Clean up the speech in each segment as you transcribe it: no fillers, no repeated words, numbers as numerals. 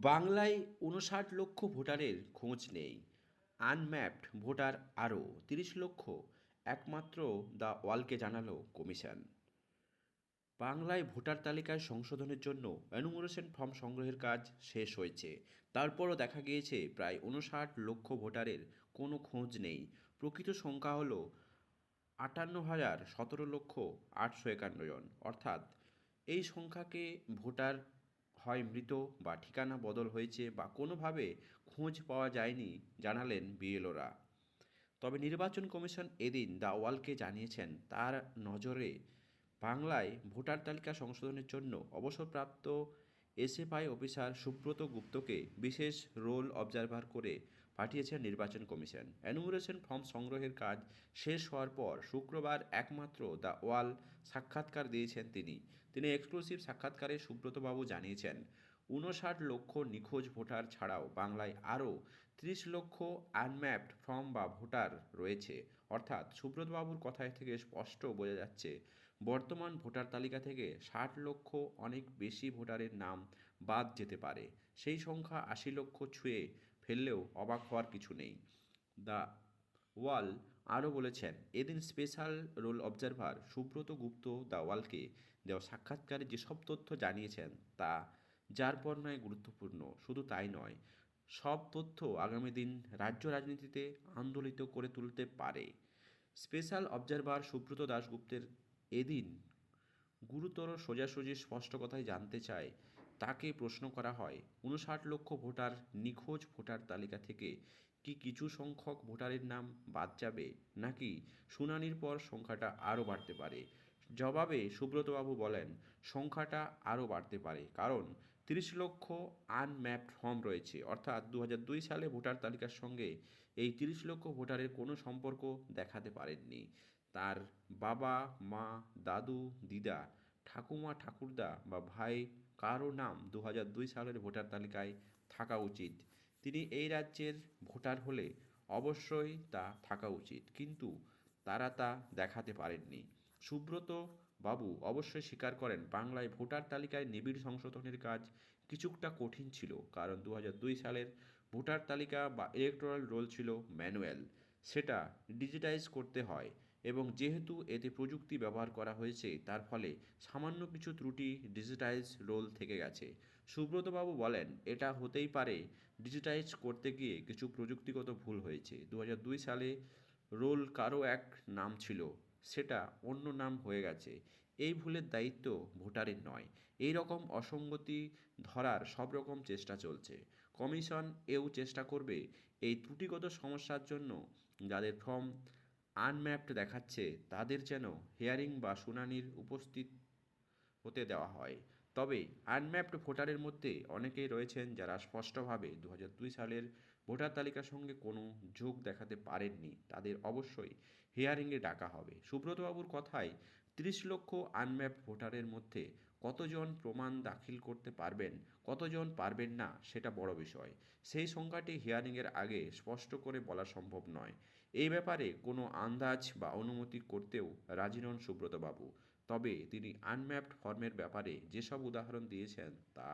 বাংলায় ৫৯ লক্ষ ভোটারের খোঁজ নেই। আনম্যাপড ভোটার আরও ৩০ লক্ষ, একমাত্র দ্য ওয়ালকে জানালো কমিশন। বাংলায় ভোটার তালিকায় সংশোধনের জন্য এনুমারেশন ফর্ম সংগ্রহের কাজ শেষ হয়েছে। তারপরও দেখা গিয়েছে প্রায় ৫৯ লক্ষ ভোটারের কোনো খোঁজ নেই। প্রকৃত সংখ্যা হল ৫৮,০১৭,৮৫১ জন। অর্থাৎ এই সংখ্যাকে ভোটার হয় মৃত বা ঠিকানা বদল হয়েছে বা কোনোভাবে খোঁজ পাওয়া যায়নি জানালেন বিএলওরা। তবে নির্বাচন কমিশন এদিন দ্য ওয়ালকে জানিয়েছেন তার নজরে বাংলায় ভোটার তালিকা সংশোধনের জন্য অবসরপ্রাপ্ত এসএফআই অফিসার সুব্রত গুপ্তকে বিশেষ রোল অবজারভার করে পাঠিয়েছেন নির্বাচন কমিশন। এনুমারেশন ফর্ম সংগ্রহের কাজ শেষ হওয়ার পর শুক্রবার একমাত্র দ্য ওয়াল সাক্ষাৎকার দিয়েছেন তিনি এক্সক্লুসিভ সাক্ষাৎকারে সুব্রতবাবু জানিয়েছেন ৫৯ লক্ষ নিখোঁজ ভোটার ছাড়াও বাংলায় আরও ৩০ লক্ষ আনম্যাপড ফর্ম বা ভোটার রয়েছে। অর্থাৎ সুব্রতবাবুর কথায় থেকে স্পষ্ট বোঝা যাচ্ছে বর্তমান ভোটার তালিকা থেকে ৬০ লক্ষ অনেক বেশি ভোটারের নাম বাদ যেতে পারে। সেই সংখ্যা ৮০ লক্ষ ছুঁয়ে ফেললেও অবাক হওয়ার কিছু নেই। দ্য ওয়াল আরও বলেছেন এদিন special role observer Subrata Gupta the ওয়ালকে দেওয়া সাক্ষাৎকারে যেসব তথ্য জানিয়েছেন তা যার পর নয় গুরুত্বপূর্ণ। শুধু তাই নয়, সব তথ্য আগামী দিন রাজ্য রাজনীতিতে আন্দোলিত করে তুলতে পারে। স্পেশাল অবজারভার সুব্রত দাশগুপ্তের এদিন গুরুতর সোজাসুজি স্পষ্ট কথায় জানতে চায় তাকে প্রশ্ন করা হয় ৫৯ লক্ষ ভোটার নিখোঁজ ভোটার তালিকা থেকে কি কিছু সংখ্যক ভোটারের নাম বাদ যাবে নাকি শুনানির পর সংখ্যাটা আরও বাড়তে পারে। জবাবে সুব্রতবাবু বলেন সংখ্যাটা আরও বাড়তে পারে, কারণ ৩০ লক্ষ আনম্যাপড ফর্ম রয়েছে। অর্থাৎ ২০০২ সালে ভোটার তালিকার সঙ্গে এই ৩০ লক্ষ ভোটারের কোনো সম্পর্ক দেখাতে পারেননি। তার বাবা মা, দাদু দিদা, ঠাকুমা ঠাকুরদা বা ভাই কারও নাম ২০০২ সালের ভোটার তালিকায় থাকা উচিত। তিনি এই রাজ্যের ভোটার হলে অবশ্যই তা থাকা উচিত, কিন্তু তারা তা দেখাতে পারেননি। সুব্রত বাবু অবশ্যই স্বীকার করেন বাংলায় ভোটার তালিকায় নিবিড় সংশোধনের কাজ কিছুটা কঠিন ছিল, কারণ ২০০২ সালের ভোটার তালিকা বা ইলেকটোরাল রোল ছিল ম্যানুয়াল। সেটা ডিজিটাইজ করতে হয় এবং যেহেতু এতে প্রযুক্তি ব্যবহার করা হয়েছে তার ফলে সামান্য কিছু ত্রুটি ডিজিটাইজ রোল থেকে গেছে। সুব্রতবাবু বলেন এটা হতেই পারে ডিজিটাইজ করতে গিয়ে কিছু প্রযুক্তিগত ভুল হয়েছে। ২০০২ সালে রোল কারো এক নাম ছিল, সেটা অন্য নাম হয়ে গেছে। এই ভুলের দায়িত্ব ভোটারের নয়। এই রকম অসঙ্গতি ধরার সব রকম চেষ্টা চলছে। কমিশন এও চেষ্টা করবে এই ত্রুটিগত সমস্যার জন্য যাদের ফর্ম আনম্যাপড দেখাচ্ছে তাদের যেন হিয়ারিং বা শুনানির উপস্থিত হতে দেওয়া হয়। তবে আনম্যাপড ভোটারের মধ্যে অনেকেই রয়েছেন যারা স্পষ্টভাবে ২০০২ সালের ভোটার তালিকার সঙ্গে কোনো যোগ দেখাতে পারেননি। তাদের অবশ্যই হিয়ারিংয়ে ডাকা হবে। সুব্রতবাবুর কথায় ৩০ লক্ষ আনম্যাপড ভোটারের মধ্যে কতজন প্রমাণ দাখিল করতে পারবেন, কতজন পারবেন না সেটা বড় বিষয়। সেই সংখ্যাটি হিয়ারিংয়ের আগে স্পষ্ট করে বলা সম্ভব নয়। এই ব্যাপারে কোনো আন্দাজ বা অনুমতি করতেও রাজি নন সুব্রতবাবু। তবে তিনি আনম্যাপড ফর্মের ব্যাপারে যেসব উদাহরণ দিয়েছেন তা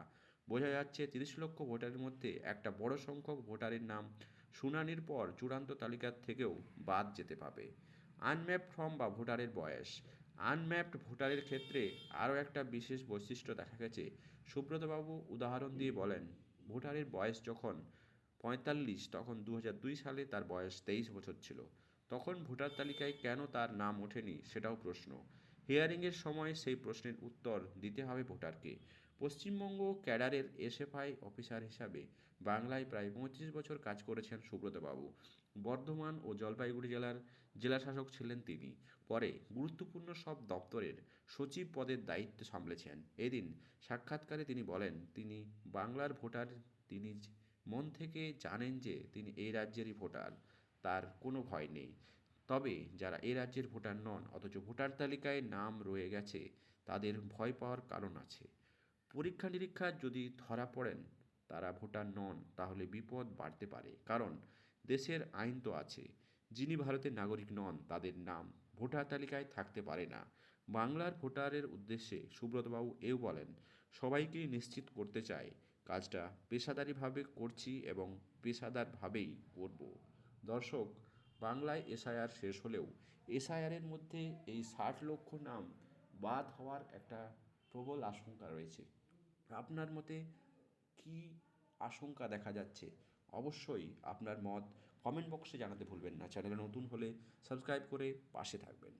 বোঝা যাচ্ছে ৩০ লক্ষ ভোটারের মধ্যে একটা বড় সংখ্যক ভোটারের নাম শুনানির পর চূড়ান্ত তালিকার থেকেও বাদ যেতে পারে। আনম্যাপড ফর্ম বা ভোটারের বয়স। আনম্যাপড ভোটারের ক্ষেত্রে আরও একটা বিশেষ বৈশিষ্ট্য দেখা গেছে। সুব্রতবাবু উদাহরণ দিয়ে বলেন ভোটারের বয়স যখন ৪৫ তখন ২০০২ সালে তার বয়স ২৩ বছর ছিল। তখন ভোটার তালিকায় কেন তার নাম ওঠেনি সেটাও প্রশ্ন। হিয়ারিংয়ের সময় সেই প্রশ্নের উত্তর দিতে হবে ভোটারকে। পশ্চিমবঙ্গ ক্যাডারের এসএফআই অফিসার হিসাবে বাংলায় প্রায় ৩৫ বছর কাজ করেছেন সুব্রতবাবু। বর্ধমান ও জলপাইগুড়ি জেলার জেলাশাসক ছিলেন তিনি। পরে গুরুত্বপূর্ণ সব দপ্তরের সচিব পদের দায়িত্ব সামলেছেন। এদিন সাক্ষাৎকারে তিনি বলেন তিনি বাংলার ভোটার। তিনি মন থেকে জানেন যে তিনি এই রাজ্যেরই ভোটার, তার কোনো ভয় নেই। তবে যারা এ রাজ্যের ভোটার নন অথচ ভোটার তালিকায় নাম রয়ে গেছে তাদের ভয় পাওয়ার কারণ আছে। পরীক্ষা নিরীক্ষার যদি ধরা পড়েন তারা ভোটার নন তাহলে বিপদ বাড়তে পারে, কারণ দেশের আইন তো আছে। যিনি ভারতের নাগরিক নন তাদের নাম ভোটার তালিকায় থাকতে পারে না। বাংলার ভোটারের উদ্দেশ্যে সুব্রতবাবু এও বলেন সবাইকেই নিশ্চিত করতে চায় কাজটা পেশাদারিভাবে করছি এবং পেশাদারভাবেই করব। দর্শক, বাংলায় এসআইআর শেষ হলেও এসআইআরের মধ্যে এই 60 লক্ষ নাম বাদ হওয়ার একটা প্রবল আশঙ্কা রয়েছে। আপনার মতে কি আশঙ্কা দেখা যাচ্ছে? অবশ্যই আপনার মত কমেন্ট বক্সে জানাতে ভুলবেন না। চ্যানেলে নতুন হলে সাবস্ক্রাইব করে পাশে থাকবেন।